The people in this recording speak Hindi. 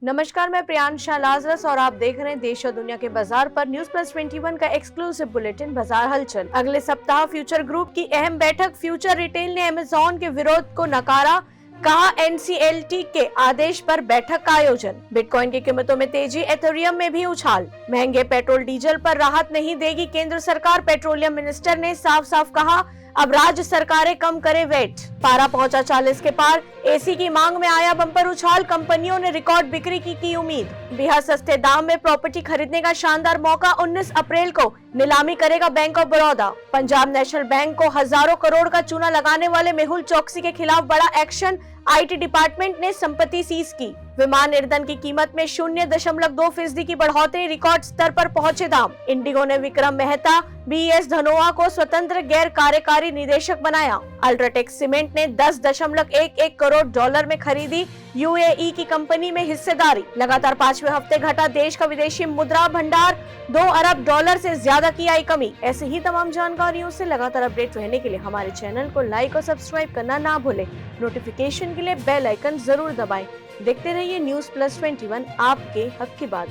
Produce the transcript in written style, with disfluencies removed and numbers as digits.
नमस्कार, मैं प्रियांशा लाजरस और आप देख रहे हैं देश और दुनिया के बाजार पर न्यूज प्लस 21 का एक्सक्लूसिव बुलेटिन बाजार हलचल। अगले सप्ताह फ्यूचर ग्रुप की अहम बैठक। फ्यूचर रिटेल ने अमेज़न के विरोध को नकारा, कहा एनसीएलटी के आदेश पर बैठक का आयोजन। बिटकॉइन की कीमतों में तेजी, एथेरियम में भी उछाल। महंगे पेट्रोल डीजल पर राहत नहीं देगी केंद्र सरकार। पेट्रोलियम मिनिस्टर ने साफ साफ कहा, अब राज्य सरकारें कम करे वेट। पारा पहुंचा 40 के पार। एसी की मांग में आया बम्पर उछाल। कंपनियों ने रिकॉर्ड बिक्री की उम्मीद। बेहद सस्ते दाम में प्रॉपर्टी खरीदने का शानदार मौका। 19 अप्रैल को नीलामी करेगा bank of Baroda. Punjab national bank को हजारों करोड़ का चूना लगाने वाले मेहुल चौकसी के खिलाफ बड़ा एक्शन। आईटी डिपार्टमेंट ने संपत्ति सीज की। विमान ईंधन की कीमत में 0.2% की बढ़ोतरी, रिकॉर्ड स्तर पर पहुंचे दाम। इंडिगो ने विक्रम मेहता, बीएस धनोआ को स्वतंत्र गैर कार्यकारी निदेशक बनाया। अल्ट्राटेक सीमेंट ने 10.11 करोड़ डॉलर में खरीदी यूएई की कंपनी में हिस्सेदारी। लगातार 5वें हफ्ते घटा देश का विदेशी मुद्रा भंडार। 2 अरब डॉलर से ज्यादा की आई कमी। ऐसे ही तमाम जानकारियों से लगातार अपडेट रहने के लिए हमारे चैनल को लाइक और सब्सक्राइब करना ना भूलें। नोटिफिकेशन के लिए बेल आइकन जरूर दबाएं। देखते रहिए न्यूज प्लस 21, आपके हक की बात।